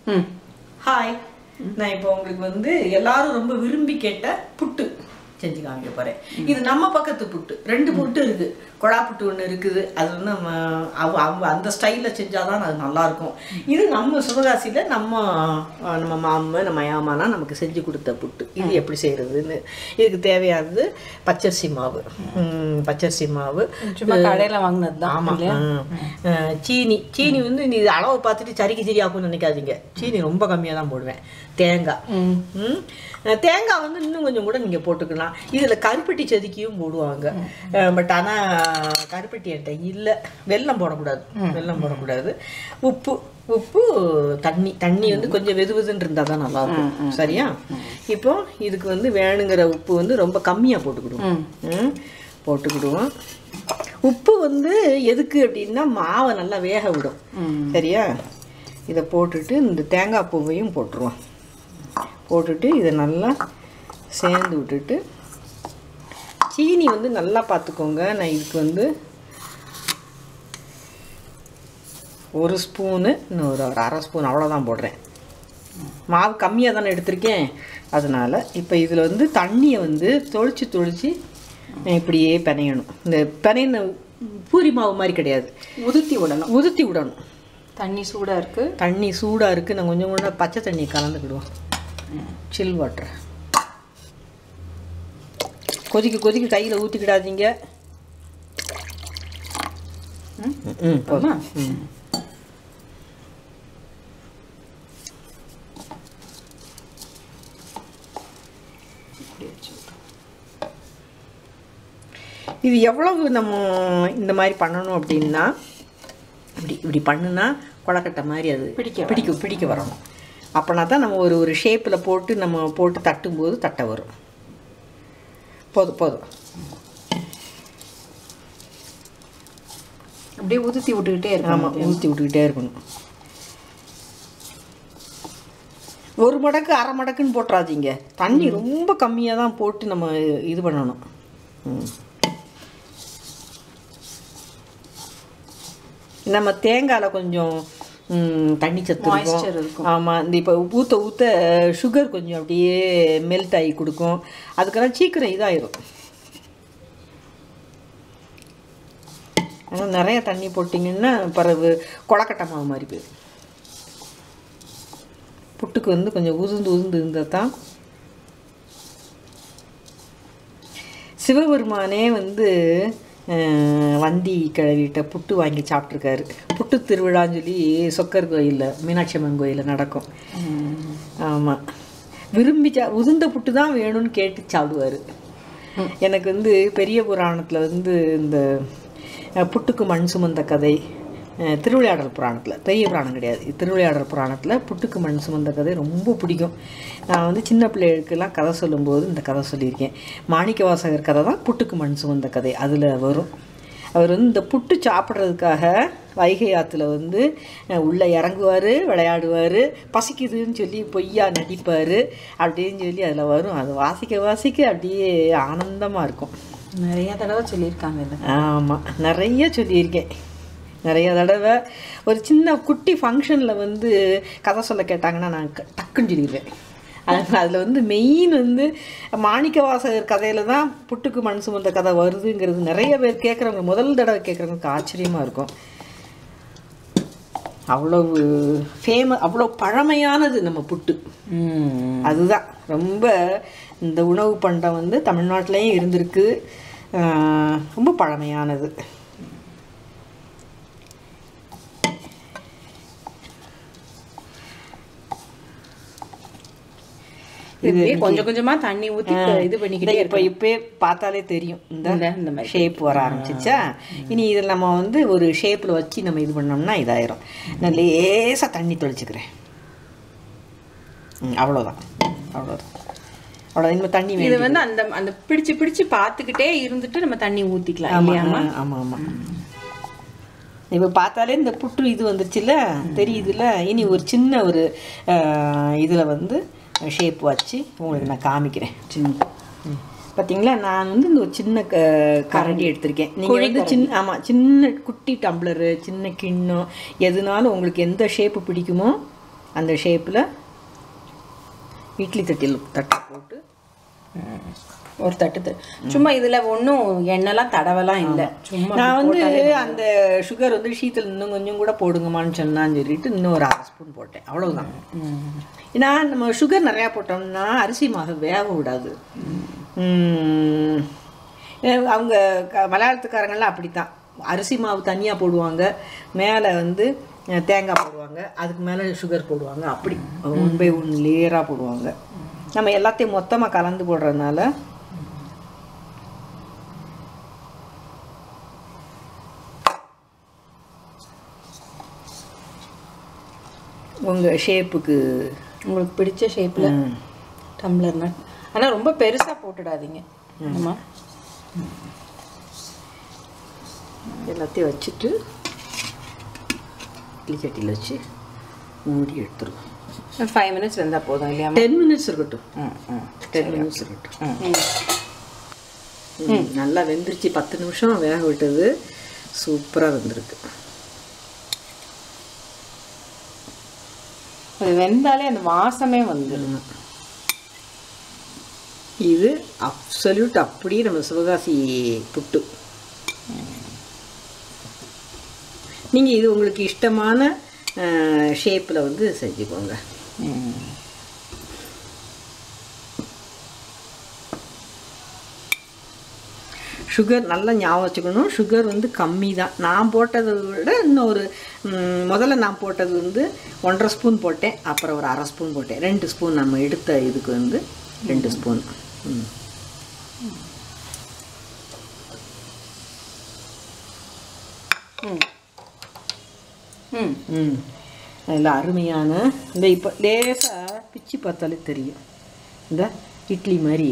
Hi, நான் இப்போ உங்களுக்கு எல்லாரும் ரொம்ப விரும்பி கேட்ட புட்டு செஞ்சு காமிக்க போறேன். இது நம்ம பக்கத்து புட்டு. 2 புட்டு இருக்கு. கொழா புட்டு ஒன்று இருக்குது. அது நம்ம அந்த ஸ்டைலில் செஞ்சாதான் அது நல்லா இருக்கும். இது நம்ம சிவகாசியில் நம்ம மாமா நம்ம ஏமானா நமக்கு செஞ்சு கொடுத்த புட்டு. இது எப்படி செய்யறதுன்னு இதுக்கு தேவையானது பச்சரிசி மாவு. பச்சரிசி மாவு கடையில் வாங்கினது தான். ஆமாம். சீனி நீ இது அளவை பார்த்துட்டு சரிக்கு ஆகும்னு நினைக்காதீங்க. சீனி ரொம்ப கம்மியாக தான் போடுவேன். தேங்காய் இன்னும் கொஞ்சம் கூட நீங்கள் போட்டுக்கலாம். இதில் கருப்பட்டி செதுக்கியும் போடுவாங்க. பட் ஆனால் கருப்பட்டி என்கிட்ட இல்லை. வெல்லம் போடக்கூடாது. உப்பு தண்ணி கொஞ்சம் வெதுவெதுன்னு இருந்தால் தான் நல்லாயிருக்கும். சரியா? இப்போ இதுக்கு வேணுங்கிற உப்பு ரொம்ப கம்மியாக போட்டுக்கிடுவோம். உப்பு எதுக்கு அப்படின்னா மாவை நல்லா வேக விடும். சரியா? இதை போட்டுட்டு இந்த தேங்காய் பூவையும் போட்டுருவோம். போட்டுட்டு இதை நல்லா சேர்ந்து விட்டுட்டு சீனி நல்லா பார்த்துக்கோங்க. நான் இதுக்கு 1 ஸ்பூனு இன்னும் ஒரு 1/2 ஸ்பூன் அவ்வளோதான் போடுறேன். மாவு கம்மியாக தானே எடுத்திருக்கேன். அதனால் இப்போ இதில் தண்ணியை தொளிச்சு இப்படியே பிணையணும். இந்த பிணையின பூரி மாவு மாதிரி கிடையாது. உதுத்தி விடணும். தண்ணி சூடாக இருக்குது. நான் கொஞ்சம் கூட பச்சை தண்ணியை கலந்துக்கிடுவோம். சில் வாட்டர் கொதிக்க கையில் ஊற்றிக்கிடாதீங்க. இது எவ்வளவு நம்ம இந்த மாதிரி பண்ணணும் அப்படின்னா இப்படி பண்ணுனா கொழக்கட்டை மாதிரி அது பிடிக்க வரணும். அப்படின்னா தான் நம்ம ஒரு ஷேப்பில் போட்டு தட்டும்போது தட்டை வரும். போதும். அப்படியே ஊற்றி விட்டுக்கிட்டே இருக்கணும். ஆமாம், ஊற்றி விட்டுக்கிட்டே இருக்கணும். 1 மடக்கு 1/2 மடக்குன்னு போட்டுறாதீங்க. தண்ணி ரொம்ப கம்மியாக தான் போட்டு நம்ம இது பண்ணணும். நம்ம தேங்காயில் கொஞ்சம் தண்ணி சத்து இருக்கும். ஆமாம், இந்த இப்போ ஊற்ற சுகர் கொஞ்சம் அப்படியே மெல்ட் ஆகி கொடுக்கும். அதுக்கெல்லாம் சீக்கிரம் இதாயிரும். ஆனால் நிறைய தண்ணி போட்டிங்கன்னா பிறகு கொழக்கட்டை மாவு மாதிரி போயிடும். புட்டுக்கு கொஞ்சம் உதிர்ந்து இருந்தால் தான். சிவபெருமானே வந்தி கிழவிட்ட புட்டு வாங்கி சாப்பிட்ருக்காரு. புட்டு திருவிழான்னு சொல்லி சொக்கர் கோயிலில் மீனாட்சி அம்மன் கோயிலில் நடக்கும். ஆமாம், விரும்பி உதிர்ந்த புட்டு தான் வேணும்னு கேட்டு சாப்பிடுவார். எனக்கு பெரிய புராணத்தில் இந்த புட்டுக்கு மண் சுமந்த கதை, திருவிளையாடல் புராணத்தில், பெரிய புராணம் கிடையாது, திருவிளையாடல் புராணத்தில் புட்டுக்கு மண் சுமந்த கதை ரொம்ப பிடிக்கும். நான் சின்ன பிள்ளைகளுக்கெல்லாம் கதை சொல்லும்போது இந்த கதை சொல்லியிருக்கேன். மாணிக்கவாசகர் கதை தான் புட்டுக்கு மண் சுமந்த கதை. அதில் வரும். அவர் இந்த புட்டு சாப்பிட்றதுக்காக வைகை ஆற்றுல உள்ளே இறங்குவார், விளையாடுவார், பசிக்குதுன்னு சொல்லி பொய்யா நடிப்பார் அப்படின்னு சொல்லி அதில் வரும். அது வாசிக்க அப்படியே ஆனந்தமாக இருக்கும். நிறைய தடவை சொல்லியிருக்காங்க. ஆமாம், நிறைய சொல்லியிருக்கேன். நிறைய தடவை ஒரு சின்ன குட்டி ஃபங்க்ஷனில் கதை சொல்ல கேட்டாங்கன்னா நான் டக்குன்னு சொல்லிடுவேன். அதில் மெயின் மாணிக்கவாசகர் கதையில் தான் புட்டுக்கு மண் சுமந்த கதை வருதுங்கிறது நிறைய பேர் கேட்குறவங்க, முதல் தடவை கேட்குறவங்களுக்கு ஆச்சரியமாக இருக்கும். அவ்வளவு அவ்வளோ பழமையானது நம்ம புட்டு. அதுதான் ரொம்ப இந்த உணவு பண்டம் தமிழ்நாட்டிலையும் இருந்திருக்கு. ரொம்ப பழமையானது. இது கொஞ்சம் கொஞ்சமா தண்ணி ஊற்றி இது பண்ணிக்கிட்டே இப்போ பார்த்தாலே தெரியும் இந்த ஷேப் வர ஆரம்பிச்சிச்சா. இனி இதில் நம்ம ஒரு ஷேப்பில் வச்சு நம்ம இது பண்ணோம்னா இதாயிரும். நான் லேசாக தண்ணி தெளிச்சுக்கிறேன். அவ்வளோதான். இனிமேல் தண்ணி இது அந்த அந்த பிடிச்சு பார்த்துக்கிட்டே இருந்துட்டு நம்ம தண்ணி ஊற்றிக்கலாம். ஆமாம். இப்போ பார்த்தாலே இந்த புட்டு இது வந்துருச்சுல்ல, தெரியுதுல்ல. இனி ஒரு சின்ன ஒரு இதில் ஷேப் வச்சு உங்களுக்கு நான் காமிக்கிறேன். பார்த்தீங்களா, நான் இந்த ஒரு சின்ன கரண்டி எடுத்திருக்கேன். நீங்கள் சின்ன குட்டி டம்ளரு, சின்ன கிண்ணம், எதுனாலும் உங்களுக்கு எந்த ஷேப்பு பிடிக்குமோ அந்த ஷேப்பில் இட்லி தட்டை போட்டு ஒரு தட்டு சும்மா இதுல ஒன்றும் எண்ணெய்லாம் தடவலாம் இல்லை. சும்மா நான் வந்து அந்த சுகர் வந்து ஷீத்தில் இன்னும் கொஞ்சம் கூட போடுங்கம்மான்னு சொன்னான்னு சொல்லிட்டு இன்னும் ஒரு 1/2 ஸ்பூன் போட்டேன், அவ்வளவுதான். ஏன்னா நம்ம சுகர் நிறையா போட்டோம்னா அரிசி மாவு வேக விடாது. அவங்க மலையாளத்துக்காரங்கெல்லாம் அப்படித்தான், அரிசி மாவு தனியாக போடுவாங்க, மேலே வந்து தேங்காய் போடுவாங்க, அதுக்கு மேலே சுகர் போடுவாங்க, அப்படி 1 by 1 லேயராக போடுவாங்க. நம்ம எல்லாத்தையும் மொத்தமாக கலந்து போடுறதுனால உங்கள் ஷேப்புக்கு உங்களுக்கு பிடிச்ச ஷேப்பில் டம்ளர்னா, ஆனால் ரொம்ப பெருசாக போட்டுடாதீங்க. ஆமாம், எல்லாத்தையும் வச்சுட்டு இட்லி சட்டியில் வச்சு மூடி எடுத்துருவோம். 5 minutes வெந்தால் போதும் இல்லையா? 10 minutes இருக்கட்டும். 10 minutes இருக்கட்டும். நல்லா வெந்துருச்சு. 10 நிமிஷம் வேக விட்டது, சூப்பராக வெந்திருக்கு. அது வெந்தாலே அந்த வாசமே வந்துடும். இது அப்சல்யூட் அப்படியே நம்ம சிவகாசி புட்டு. நீங்கள் இது உங்களுக்கு இஷ்டமான ஷேப்பில் வந்து செஞ்சுக்கோங்க. சுகர் நல்லா ஞாபகம் வச்சுக்கணும், சுகர் வந்து கம்மி தான். நான் போட்டதை விட இன்னொரு முதல்ல நான் போட்டது வந்து 1.5 ஸ்பூன் போட்டேன், அப்புறம் ஒரு 1/2 ஸ்பூன் போட்டேன். 2 ஸ்பூன் நம்ம எடுத்த இதுக்கு வந்து 2 ஸ்பூன். அதில் அருமையான இந்த இப்போ லேசாக பிச்சு பார்த்தாலே தெரியும், இந்த இட்லி மாதிரி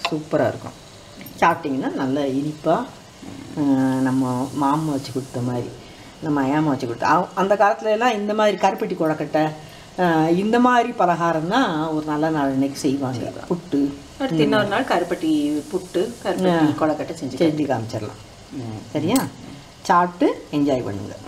சூப்பராக இருக்கும். சாப்பிட்டிங்கன்னா நல்லா இனிப்பாக நம்ம மாமா வச்சு கொடுத்த மாதிரி, நம்ம ஏமா வச்சு கொடுத்த அந்த காலத்துல எல்லாம் இந்த மாதிரி கருப்பட்டி கொழக்கட்டை இந்த மாதிரி பலகாரம் தான் ஒரு நல்ல நாள் இன்னைக்கு செய்வாங்க. புட்டு, அடுத்து இன்னொரு நாள் கருப்பட்டி புட்டு, கருப்பட்டி கொழக்கட்டை செஞ்சு காமிச்சிடலாம். சரியா? சாப்பிட்டு என்ஜாய் பண்ணுங்கள்.